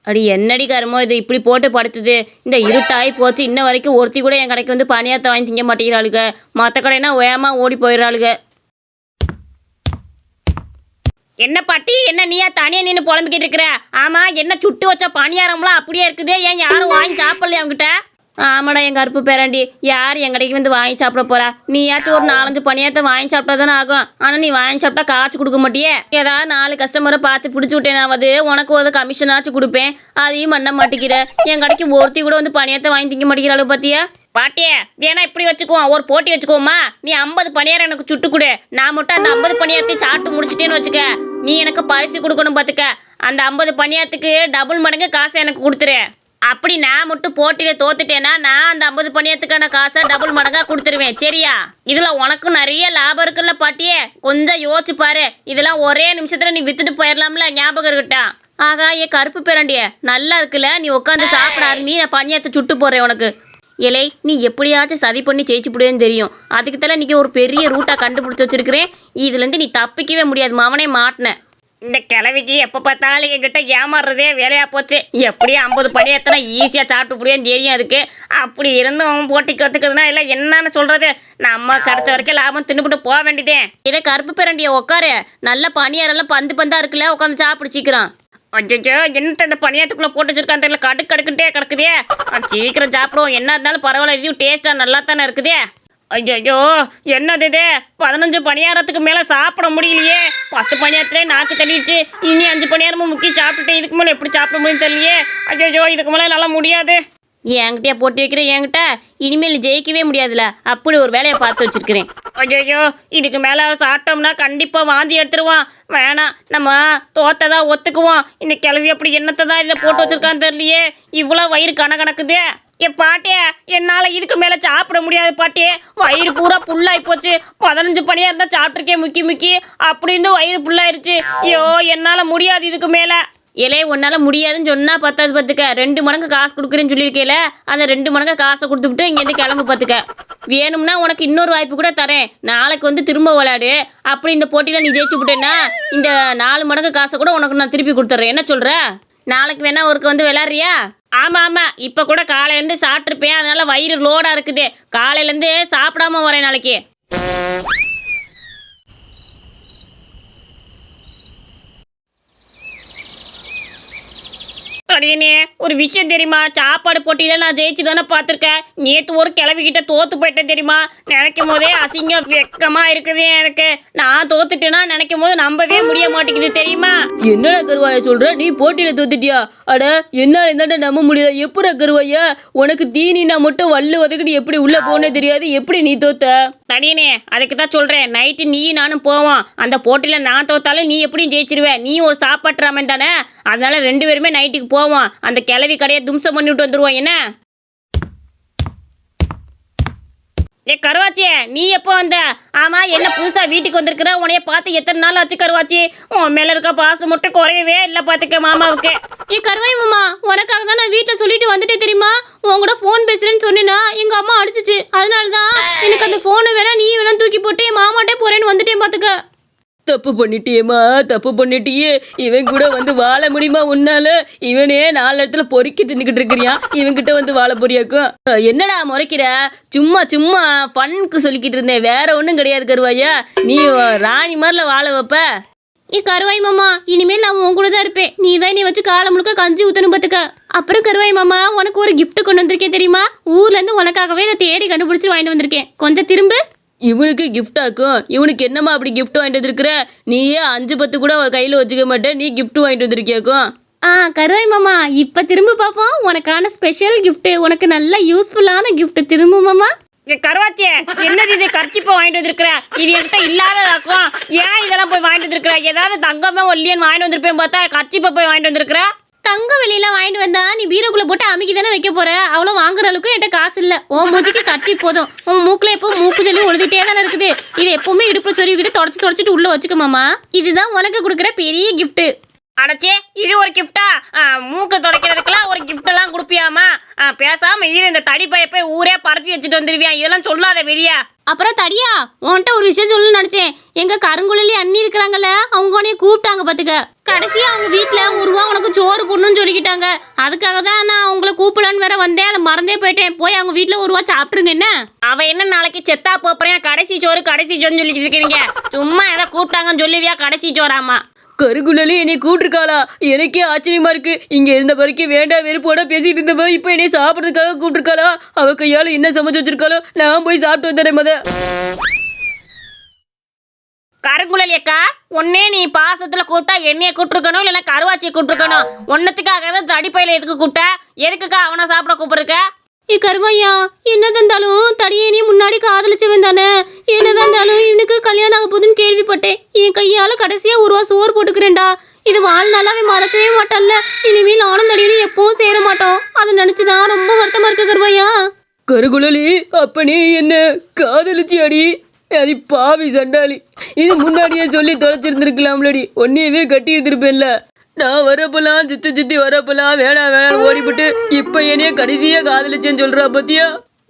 அடி என்னடி கருமோ இது இப்படி போட்டு படுத்துது. இந்த இருட்டாகி போச்சு, இன்ன வரைக்கும் ஒருத்தி கூட என் கடைக்கு வந்து பணியாரத்தை வாங்கி திங்க மாட்டேங்கிறாளுங்க. மற்ற கடைனா வேகமா ஓடி போயிடறாளுங்க. என்ன பாட்டி, என்ன நீயா தனியா நின்று புலம்பிக்கிட்டு இருக்கிற? ஆமா, என்ன சுட்டு வச்ச பணியாரம்லாம் அப்படியே இருக்குது, ஏன் யாரும் வாங்கி சாப்பிடலையா அவங்ககிட்ட? ஆமாடா என் கருப்பு பேராண்டி, யார் என் கடைக்கு வந்து வாங்கி சாப்பிட போறா? நீயாச்சும் ஒரு 4-5 பணியாரத்தை வாங்கி சாப்பிட்டா தானே ஆகும். ஆனா நீ வாங்கி சாப்பிட்டா காய்ச்சி கொடுக்க மாட்டியே. ஏதாவது 4 கஸ்டமரை பார்த்து பிடிச்சி விட்டேனாவது உனக்கு ஒரு கமிஷனாச்சும் கொடுப்பேன், அதையும் பண்ண மாட்டேங்கிற. என் கடைக்கு ஒருத்தி கூட வந்து பணியாரத்தை வாங்கி திங்க மாட்டேங்கிறாளு பாத்தியா? பாட்டியே வேணா இப்படி வச்சுக்குவோம், ஒரு போட்டி வச்சுக்கோமா. நீ 50 பணியாரம் எனக்கு சுட்டு கொடு, நான் மட்டும் அந்த 50 பணியாரத்தை சாப்பிட்டு முடிச்சிட்டேன்னு வச்சுக்க, நீ எனக்கு பரிசு கொடுக்கணும் பாத்துக்க. அந்த 50 பணியாரத்துக்கு டபுள் மடங்கு காசை எனக்கு கொடுத்துரு. அப்படி நான் மட்டும் போட்டியில தோத்துட்டேன்னா நான் அந்த 50 பணியாரத்துக்கான காசை டபுள் மடங்கா கொடுத்துருவேன், சரியா? இதுல உனக்கும் நிறைய லாபம் இருக்குல்ல பாட்டியே, கொஞ்சம் யோசிச்சு பாரு. இதெல்லாம் ஒரே நிமிஷத்துல நீ வித்துட்டு போயிடலாம்ல, ஞாபகம் இருக்கட்டா? ஆகா ஏ கருப்பு பேரண்டிய, நல்லா இருக்குல்ல, நீ உட்காந்து சாப்பிட ஆரம்பி, நான் பணியாரத்தை சுட்டு போறேன் உனக்கு. இலை நீ எப்படியாச்சும் சதி பண்ணி ஜெயிச்சு போடுவேன்னு தெரியும், அதுக்கு தான் இன்னைக்கு ஒரு பெரிய ரூட்டா கண்டுபிடிச்சி வச்சிருக்கிறேன். இதுல இருந்து நீ தப்பிக்கவே முடியாது, மவனே மாட்டின. இந்த கிழவிக்கு எப்போ பார்த்தாலும் என்கிட்ட ஏமாறுறதே வேலையா போச்சு. எப்படியும் 50 பணியாரத்தை ஈஸியாக சாப்பிட்டு முடியும்னு தெரியும் அதுக்கு. அப்படி இருந்தும் போட்டிக்கு ஒத்துக்குதுன்னா இல்லை என்னன்னு சொல்றது, நம்ம கிடைச்ச வரைக்கும் லாபம் தின்னுபிட்டு போக வேண்டியதே. இதே கருப்பு பேரண்டிய உட்காரு, நல்ல பணியாரெல்லாம் பந்தா இருக்குல்ல, உட்காந்து சாப்பிடு சீக்கிரம். அச்சோ என்னத்த இந்த பணியாரத்துக்குள்ள போட்டு வச்சிருக்கான் தெரியல, கடுக்கடுக்குட்டே கிடக்குதே. சீக்கிரம் சாப்பிடுவோம், என்ன இருந்தாலும் பரவாயில்ல, இதுவும் டேஸ்டா நல்லா தானே இருக்குதே. ஐயோ என்னது இது, 15 பணியாரத்துக்கு மேல சாப்பிட முடியலையே. 10 பணியாரத்திலே நாக்கு தள்ளிடுச்சு, இனி 5 பணியாரமும் முக்கி சாப்பிட்டுட்டு இதுக்கு மேல எப்படி சாப்பிட முடியும் தெரியலையே. ஐயோ இதுக்கு மேல நல்லா முடியாது. என்கிட்டயா போட்டி வைக்கிற? என்கிட்ட இனிமேல் ஜெயிக்கவே முடியாதுல, அப்படி ஒரு வேலையை பார்த்து வச்சிருக்கிறேன். ஐயோ இதுக்கு மேல சாப்பிட்டோம்னா கண்டிப்பா வாந்தி எடுத்துருவான். வேணாம், நம்ம தோத்ததா ஒத்துக்குவோம். இந்த கிளவி அப்படி என்னத்தை தான் இதில் போட்டு வச்சிருக்கான்னு தெரியலையே, இவ்வளோ வயிறு கணக்கணக்குது. ஏ பாட்டிய, என்னால இதுக்கு மேல சாப்பிட முடியாது பாட்டியே, வயிறு பூரா புல்லாகி போச்சு. 15 பணியா இருந்தா சாப்பிட்ருக்கேன் முக்கி முக்கி, அப்படி இருந்து வயிறு புல்லாயிருச்சு. ஐயோ என்னால முடியாது இதுக்கு மேல. இலே உன்னால முடியாதுன்னு சொன்னா பத்தாது பார்த்துக்க, 2 மடங்கு காசு கொடுக்குறேன்னு சொல்லியிருக்கேல, அந்த 2 மடங்கு காசை கொடுத்துக்கிட்டு இங்கேருந்து கிளம்பு பார்த்துக்க. வேணும்னா உனக்கு இன்னொரு வாய்ப்பு கூட தரேன், நாளைக்கு வந்து திரும்ப விளையாடு. அப்படி இந்த போட்டியில நீ ஜெயிச்சு விட்டேன்னா இந்த 4 மடங்கு காசை கூட உனக்கு நான் திருப்பி கொடுத்துட்றேன், என்ன சொல்ற? நாளைக்கு வேணா ஒருக்கு வந்து விளையாடுறியா? ஆமா ஆமா, இப்ப கூட காலையிலேருந்து சாப்பிட்ருப்பேன், அதனால வயிறு லோடா இருக்குது. காலையிலேருந்து சாப்பிடாம வரேன் நாளைக்கு. அடியனே ஒரு விஷயம் தெரியுமா, சாப்பாடு போட்டியில நான் ஜெயிச்சு தானே பார்த்துருக்கேன். நேற்று ஒரு கிளவிக்கிட்ட தோத்து போயிட்டேன் தெரியுமா. நினைக்கும் போதே அசிங்கம் வெக்கமா இருக்குது எனக்கு. நான் தோத்துட்டேன்னா நினைக்கும் போது நம்பவே முடிய மாட்டேங்குது தெரியுமா. என்னடா கருவாய சொல்ற, நீ போட்டியில தோத்துட்டியா? அட என்னால இருந்தா நம்ப முடியல. எப்படா கருவாயா, உனக்கு தீனினா மட்டும் வல்லு உதக்கிட்டு எப்படி உள்ள போனே தெரியாது, எப்படி நீ தோத்த? தடியனே அதுக்கு தான் சொல்றேன், நைட்டு நீ நானும் போவோம். அந்த போட்டியில நான் தோத்தாலும் நீ எப்படியும் ஜெயிச்சிருவேன். நீ ஒரு சாப்பாட்டுறாமன் தானே, அதனால 2 பேருமே நைட்டுக்கு போவோம். அந்த கிளவி கடையை தும்சம் பண்ணிவிட்டு வந்துருவோம் என்ன? ஏ கருவாச்சி, நீ எப்போ வந்த? ஆமா என்ன புதுசா வீட்டுக்கு வந்திருக்கிற? உனைய பார்த்து எத்தனை நாள் ஆச்சு கருவாச்சி? உன் மேல இருக்க பாசம் மட்டும் குறையவே இல்லை பாத்துக்க மாமாவுக்கு. ஏ கருவாய் மாமா, உனக்காக தான் நான் வீட்டுல சொல்லிட்டு வந்துட்டேன் தெரியுமா. உன் கூட போன் பேசுறேன்னு சொன்னேன்னா எங்க அம்மா அடிச்சிச்சு, அதனாலதான் எனக்கு அந்த போனை வேணா நீ வேணா தூக்கி போட்டு என் மாமாட்டே போறேன்னு வந்துட்டேன் பாத்துக்க. தப்பு பண்ணிட்டியேம்மா, தப்பு பண்ணிட்டியே. இவன் கூட வந்து வாழ முடியுமா உன்னால? இவனே 4 இடத்துல பொறுக்கி தின்னுக்கிட்டு இருக்கிறியா, இவன்கிட்ட வந்து வாழ போறியாக்கும்? என்னடா முறைக்கிற? சும்மா சும்மா பண்க்கு சொல்லிக்கிட்டு இருந்தேன், வேற ஒன்றும் கிடையாது கருவாயா. நீ ராணி மாதிரில வாழ வைப்ப. ஏ கருவாய் மாமா, இனிமேல் நான் உன் கூட தான் இருப்பேன். நீ தான் நீ வச்சு காலம் முழுக்க கஞ்சி ஊத்தணும் பாத்துக்க. அப்புறம் கருவாய் மாமா, உனக்கு ஒரு கிஃப்ட் கொண்டு வந்திருக்கேன் தெரியுமா. ஊர்ல இருந்து உனக்காகவே இதை தேடி கண்டுபிடிச்சு வாங்கிட்டு வந்திருக்கேன், கொஞ்சம் திரும்ப. இவனுக்கு கிஃப்ட் ஆக்கும். இவனுக்கு என்னம்மா அப்படி கிஃப்ட் வாங்கிட்டு வந்திருக்கிற? நீயே 5-10 கூட கையில வச்சுக்க மாட்டேன், நீ கிஃப்ட் வாங்கிட்டு வந்திருக்கியாக்கும். கருவாய் மாமா, இப்ப திரும்ப பாப்போம். உனக்கான ஸ்பெஷல் கிஃப்ட், உனக்கு நல்ல யூஸ்ஃபுல்லான கிஃப்ட். திரும்ப மாமா. கருவாச்சி, என்னது இது கர்ச்சிப்பா வாங்கிட்டு வந்திருக்கிற? இது என்கிட்ட இல்லாததாக்கும். ஏன் இதெல்லாம் போய் வாங்கிட்டு வந்திருக்கிற? ஏதாவது தங்கமே ஒல்லியன் வாங்கிட்டு வந்திருப்பேன் பார்த்தா கர்ச்சிப்பா போய் வாங்கிட்டு வந்திருக்கிற. தங்க வெளியெல்லாம் வாங்கிட்டு வந்தா நீ பீரோக்குள்ள போட்டு அமுக்கி தானே வைக்க போற. அவ்வளோ வாங்குற அளவுக்கு என்கிட்ட காசு இல்ல. உன் மூஞ்சிக்கு கட்டி போதும். உன் மூக்குல எப்போ மூக்கு சொல்லி ஒழுதுட்டே தானே இருக்குது. இது எப்பவுமே இடுப்புல சொருவிக்கிட்டு தொடச்சிட்டு உள்ள வச்சுக்க மாமா. இதுதான் உனக்கு கொடுக்குற பெரிய கிஃப்ட். அடச்சே, இது ஒரு கிஃப்டா? மூக்க துடைக்கிறதுக்கெல்லாம் ஒரு கிஃப்ட் எல்லாம் கொடுப்பியாமா? பேசாம இரு, இந்த தடி பைய ஊரே பரப்பி வச்சுட்டு வந்துருவியா, இதெல்லாம் சொல்லாத வெளியா. அப்புறம் தடியா, உன்கிட்ட ஒரு விஷயம் சொல்லணும்னு நினைச்சேன். எங்க கருங்குழலி அண்ணி இருக்கிறாங்கல்ல, அவங்க உன்னைய கூப்பிட்டாங்க பாத்துக்க. கடைசியா அவங்க வீட்டுல ஒரு ரூபா உனக்கு சோறு போடணும்னு சொல்லிக்கிட்டாங்க. அதுக்காக தான் நான் உங்களை கூப்பிடலான்னு வேற வந்தேன். அதை மறந்தே போயிட்டேன். போய் அவங்க வீட்டுல ஒரு ரூபா சாப்பிட்டுருங்க. என்ன அவ என்ன நாளைக்கு செத்தா போறேன் கடைசி சோறுன்னு சொல்லிட்டு இருக்கிறீங்க. சும்மா ஏதோ கூப்பிட்டாங்கன்னு சொல்லுவியா கடைசி சோறாமா. கருங்குழலி என்னை கூப்பிட்டுருக்காளா? எனக்கே ஆச்சரியமா இருக்கு. இங்க இருந்த வரைக்கும் வேண்டாம் வெறுப்போட பேசிட்டு இருந்தவ இப்ப என்னை சாப்பிடறதுக்காக கூப்பிட்டுருக்காளா? அவ கையால என்ன சமைச்சு வச்சிருக்காளோ, நான் போய் சாப்பிட்டு வந்துடுறேன். முத கருங்குழலி அக்கா, ஒன்னே நீ பாசத்துல கூப்பிட்டா என்னைய கூப்பிட்டுருக்கணும், இல்லைன்னா கருவாச்சியை கூப்பிட்டுருக்கணும். ஒன்னத்துக்காக தான் தடிப்பையில எதுக்கு கூப்பிட்ட? எதுக்குக்கா அவனை சாப்பிட கூப்பிடுருக்க? கருவாயா, என்னதான் இருந்தாலும் தடியேனே முன்னாடி காதலிச்சவன் தானே. என்னதான் இருந்தாலும் இவனுக்கு கல்யாணம் ஆக போதுன்னு கேள்விப்பட்டேன். என் கையால கடைசியா ஒரு ரூபா சோறு போட்டுக்கிறேன்டா. இது வாழ்நாளாவே மறக்கவே மாட்டான்ல. இனிமேல் நானும் தடியனும் எப்பவும் சேர மாட்டோம். அதை நினைச்சுதான் ரொம்ப வருத்தமா இருக்கு கருவாயா. கருகுழலி, அப்ப நீ என்ன காதலிச்சி அடி? அது பாவி சண்டாளி. இது முன்னாடியே சொல்லி தொலைச்சிருந்திருக்கலாம்லடி. ஒன்னையவே கட்டி இருந்திருப்பேன்ல. நான் வரப்பெல்லாம் சுத்தி வரப்பெல்லாம் வேணாம் ஓடிவிட்டு இப்ப என்னைய கடைசியா காதலிச்சேன்னு சொல்றா பத்தியா?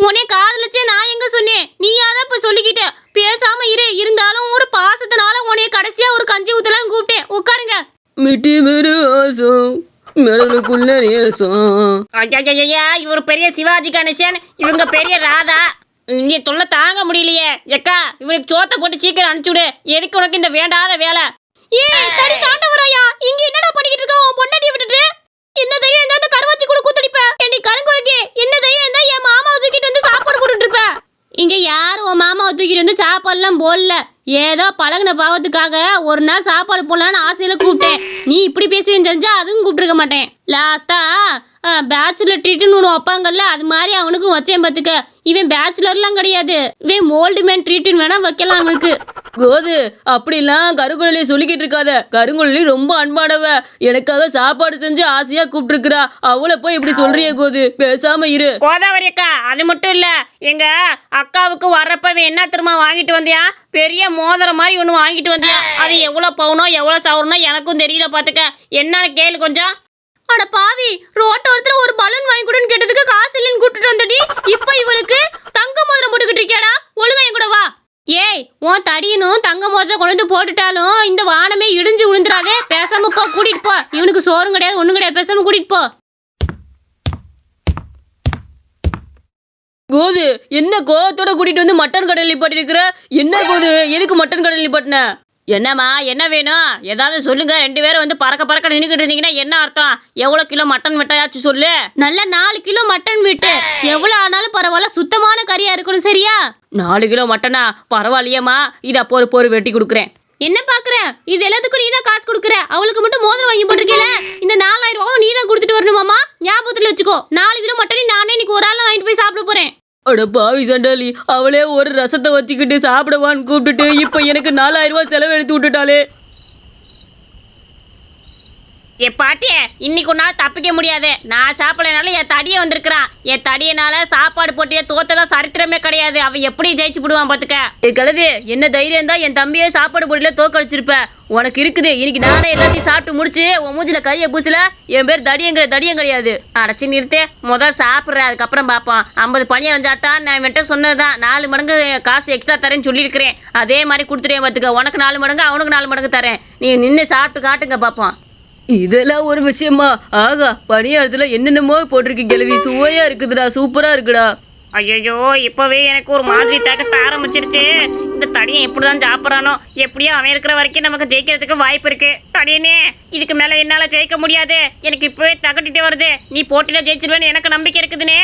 உன்னை காதலிச்சே நான் எங்க சொன்னேன்? நீயாதான் இப்ப சொல்லிக்கிட்ட. பேசாம இரு. இருந்தாலும் ஒரு பாசத்தினால உன்னைய கடைசியா ஒரு கஞ்சி ஊத்தலான்னு கூப்பிட்டேன். உட்காருங்க. மிட்டி மேரு ஆசம் மேலுக்குள்ள நேசம். ஐயா, இவர் பெரிய சிவாஜி கணேசன், இவங்க பெரிய ராதா. இங்க தொல்லை தாங்க முடியலையே. எக்கா, இவனுக்கு சோத்தை போட்டு சீக்கிரம் அனுப்பிச்சுடு. எதுக்கு உனக்கு இந்த வேண்டாத வேலை? தடி தாண்டவராயா, இங்க என்னடா பண்ணிக்கிட்டு இருக்க? உன் பொண்டாட்டியை விட்டுட்டு என்ன தைரியம் இருந்தா அந்த கருவாச்சி கூட கூத்தடிப்ப? என்னை கருங்குறைக்கு என்ன தைரியம் இருந்தா என் மாமாவை தூக்கிட்டு வந்து சாப்பாடு போட்டுட்டு இருப்ப? இங்க யாரும் உன் மாமாவை தூக்கிட்டு வந்து சாப்பாடுலாம் போடல. ஏதோ பழகின பாவத்துக்காக ஒரு நாள் சாப்பாடு போடலான்னு ஆசையில கூப்பிட்டேன். நீ இப்படி பேசுவேன்னு தெரிஞ்சா அதுவும் கூப்பிட்டுருக்க மாட்டேன். லாஸ்டா பேச்சுலர் ட்ரீட்னு ஒன்று வைப்பாங்கல்ல, அது மாதிரி அவனுக்கும் வச்சேன் பார்த்துக்க. இவன் பேச்சுலர்லாம் கிடையாது, இவன் ஓல்டு மேன் ட்ரீட்னு வேணா வைக்கலாம் அவனுக்கு. கோது, அப்படிலாம் கருங்குழலி சொல்லிக்கிட்டு இருக்காத. கருங்குழலி ரொம்ப அன்பானவ. எனக்காக சாப்பாடு செஞ்சு ஆசையா கூப்பிட்டு இருக்கிறா. அவளை போய் இப்படி சொல்றிய கோது? பேசாம இரு. கோதாவரி அக்கா, அது மட்டும் இல்ல, எங்க அக்காவுக்கு வர்றப்ப என்ன திரும்ப வாங்கிட்டு வந்தியா? பெரிய மோதிரம் மாதிரி ஒண்ணு வாங்கிட்டு வந்தியா? அது எவ்வளவு பவுனோ எவ்வளவு சவரனோ எனக்கும் தெரியல பாத்துக்க. என்னன்னு கேளு கொஞ்சம். அட பாவி, ரோட்டோரத்துல ஒரு பலூன் வாங்கி கொடுன்னு கேட்டதுக்கு காசு இல்லைன்னு கூப்பிட்டு வந்துடி. இப்ப இவளுக்கு தங்க மோதிரம் போட்டுக்கிட்டு இருக்கியாடா? ஒழுங்கா என் கூட வா. ஏய், உன் தடியனும் தங்க மோதிரம் கொண்டு வந்து போட்டுட்டாலும் இந்த வானமே இடிஞ்சு விழுந்துடாதே. பேசாம போ, கூட்டிட்டு போ. இவனுக்கு சோறும் கிடையாது ஒண்ணும் கிடையாது. பேசாம கூட்டிட்டு போ. கோது, என்ன கோவத்தோட கூட்டிட்டு வந்து மட்டன் கடையில் நிப்பாட்டி இருக்கிற? என்ன கோது, எதுக்கு மட்டன் கடையில் நிப்பாட்டின? என்னம்மா, என்ன வேணும்? ஏதாவது சொல்லுங்க. 2 பேரும் வந்து பறக்க நின்றுக்கிட்டு இருந்தீங்கன்னா என்ன அர்த்தம்? எவ்வளவு கிலோ மட்டன் வெட்டையாச்சும் சொல்லு. நல்ல 4 கிலோ மட்டன் விட்டு எவ்வளவு ஆனாலும் பரவாயில்ல, சுத்தமான கறியா இருக்கணும். சரியா? 4 கிலோ மட்டனா? பரவாயில்லையம்மா, இத பொறு வெட்டி கொடுக்குறேன். என்ன பாக்குற? இது எல்லாத்துக்கும் நீதான் காசு கொடுக்குற. அவளுக்கு மட்டும் மோதிரம் வாங்கி போட்டிருக்கீல. இந்த 4000 ரூபாவும் நீதான் கொடுத்துட்டு வரணுமாமா? ஞாபகத்துல வச்சுக்கோ. 4 கிலோ மட்டனை நானே இன்னைக்கு ஒரு ஆள் வாங்கிட்டு போய் சாப்பிட போறேன். அட பாவி சண்டாளி, அவளே ஒரு ரசத்தை வச்சுக்கிட்டு சாப்பிடுவான்னு கூப்பிட்டுட்டு இப்ப எனக்கு 4000 ரூபாய் செலவு எடுத்து விட்டுட்டாளே. ஏ பாட்டியே, இன்னைக்கு ஒரு நாள் தப்பிக்க முடியாது. நான் சாப்பிடனால என் தடியை வந்திருக்கிறான். என் தடியனால சாப்பாடு போட்டிய தோத்ததான் சரித்திரமே கிடையாது. அவன் எப்படி ஜெயிச்சு விடுவான் பாத்துக்க. ஏ கழுது, என்ன தைரியம் தான் என் தம்பியே சாப்பாடு போட்டியில தோக்கடிச்சிருப்ப? உனக்கு இருக்குது. இன்னைக்கு நானே எல்லாத்தையும் சாப்பிட்டு முடிச்சு உன் மூஞ்சில கையை பூசல. என் பேர் தடியம் கிடையாது. அடைச்சி நிறுத்து. முதல் சாப்பிட்ற, அதுக்கப்புறம் பார்ப்போம். 50 பணியாரம் சாப்பிட்டா நான் இவன்ட்ட சொன்னதுதான் 4 மடங்கு காசு எக்ஸ்ட்ரா தரேன்னு சொல்லியிருக்கிறேன். அதே மாதிரி கொடுத்துட்டேன் பார்த்துக்க. உனக்கு 4 மடங்கு, அவனுக்கு 4 மடங்கு தரேன். நீ நின்று சாப்பிட்டு காட்டுங்க பார்ப்போம். இதெல்லாம் ஒரு விஷயமா? ஆகா, பணியாரத்துல என்னென்னமோ போட்டிருக்கு கிழவி. சுவையா இருக்குதுடா, சூப்பரா இருக்குடா. ஐயோ, இப்பவே எனக்கு ஒரு மாதிரி தகட்ட ஆரம்பிச்சிருச்சு. இந்த தடியன் எப்படிதான் சாப்பிட்றானோ. எப்படியோ அவன் இருக்கிற வரைக்கும் நமக்கு ஜெயிக்கிறதுக்கு வாய்ப்பு இருக்கு. தடியனே, இதுக்கு மேல என்னால ஜெயிக்க முடியாது. எனக்கு இப்பவே தகட்டிட்டு வருது. நீ போட்டியில ஜெயிச்சிருவேன்னு எனக்கு நம்பிக்கை இருக்குதுனே.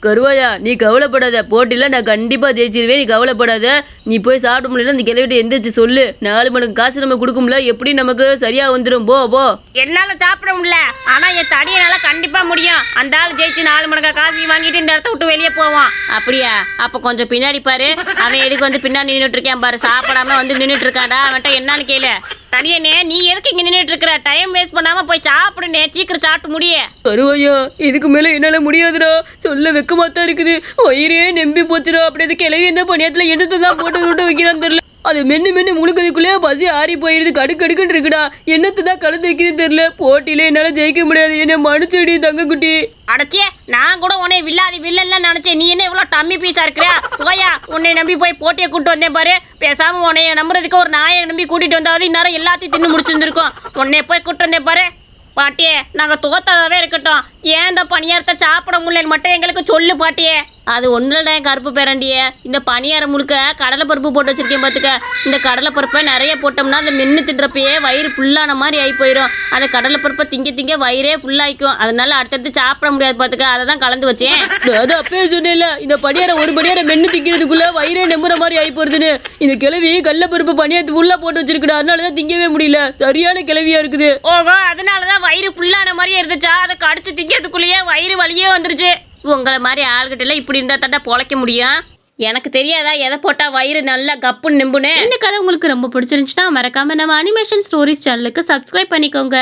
கருவாயா, நீ கவலைப்படாத. போட்டில நான் கண்டிப்பா ஜெயிச்சிருவேன். நீ கவலைப்படாத. நீ போய் சாப்பிட முடியல இந்த கிளவிட்டு எந்திரிச்சு சொல்லு. 4 மடங்கு காசு நம்ம கொடுக்கும்ல, எப்படி நமக்கு சரியா வந்துடும். போ. என்னால சாப்பிட முடியல, ஆனா என் தடியனால கண்டிப்பா முடியும். அந்த ஆள் ஜெயிச்சு 4 மடங்கு காசு வாங்கிட்டு இந்த இடத்த விட்டு வெளியே போவான். அப்படியா? அப்ப கொஞ்சம் பின்னாடி பாரு. அவன் எதுக்கு வந்து பின்னாடி நின்றுட்டு இருக்கேன் பாரு. சாப்பிடாம வந்து நின்றுட்டு இருக்காடா. அவன்கிட்ட என்னன்னு கேளு. தடியனே, நீ எதுக்கு இங்க நின்றுட்டு இருக்கிற? டைம் வேஸ்ட் பண்ணாம போய் சாப்பிடுனே. சீக்கிரம் சாப்பிட்டு முடிய. கருவாயா, இதுக்கு மேல என்னால முடியாதுடா. சொல்ல வெக்கமாத்தான் இருக்குது. வயிறே நம்பி போச்சுடா. அப்படி கிளவி இந்த பணியத்துல எடுத்துதான் போட்டு விட்டு வைக்கிறான்னு தெரியல. அது மென்னு மென்னு முழுக்கதுக்குள்ளே பசி ஆறி போயிருது. கடுக்கடுக்குன்னு இருக்குடா. என்னத்தை தான் கலந்து வைக்கிறது தெரியல. போட்டியில என்னால ஜெயிக்க முடியாது. என்ன மன்னிச்சுடி தங்கக்குட்டி. அடச்சே, நான் கூட உன்னை வில்லன்லாம் நினைச்சேன். நீ என்ன இவ்வளவு டம்மி பீஸா இருக்கிற? போயா, உன்னை நம்பி போய் போட்டியை கூட்டு வந்தேன் பாரு. பேசாம உன்னைய நம்புறதுக்கு ஒரு நாயை நம்பி கூட்டிட்டு வந்தாவது இந்நேரம் எல்லாத்தையும் தின்னு முடிச்சிருந்திருக்கோம். உன்னை போய் கூட்டு வந்தேன் பாரு. பாட்டியே, நாங்க தோத்ததாவே இருக்கட்டும், ஏன் இந்த பணியாரத்தை சாப்பிட முடியலன்னு மட்டும் எங்களுக்கு சொல்லு பாட்டியே. அது ஒன்றும் இல்லை கருப்பு பேரண்டியே, இந்த பணியாரம் முழுக்க கடலை பருப்பு போட்டு வச்சிருக்கேன் பார்த்துக்க. இந்த கடலை பருப்பை நிறைய போட்டோம்னா அந்த மென்று தின்றப்பயே வயிறு ஃபுல்லான மாதிரி ஆகி போயிடும். அந்த கடலை பருப்பை திங்க வயிறே ஃபுல்லாகிக்கும். அதனால அடுத்தடுத்து சாப்பிட முடியாது பார்த்துக்க. அதை தான் கலந்து வச்சேன். அது அப்பயே சொன்னேன்ல, இந்த பணியாரம் ஒரு பணியாரம் மென்னு திங்கிறதுக்குள்ள வயிறே நம்புற மாதிரி ஆகி போறதுன்னு. இந்த கிழவி கடலை பருப்பு பணியாரத்து ஃபுல்லா போட்டு வச்சிருக்கா. அதனாலதான் திங்கவே முடியல. சரியான கிழவியா இருக்குது. ஓகோ, அதனாலதான் வயிறு ஃபுல்லான மாதிரியே இருந்துச்சா? அதை கடிச்சு திங்கிறதுக்குள்ளேயே வயிறு வலியே வந்துருச்சு. உங்களை மாதிரி ஆள்கிட்ட எல்லாம் இப்படி இருந்தா தாண்டா பொழைக்க முடியும். எனக்கு தெரியாதா எதை போட்டா வயிறு நல்லா கப்புன்னு நிம்புன்னு. இந்த கதை உங்களுக்கு ரொம்ப பிடிச்சிருந்துச்சுன்னா மறக்காம நம்ம அனிமேஷன் ஸ்டோரிஸ் சேனலுக்கு சப்ஸ்கிரைப் பண்ணிக்கோங்க.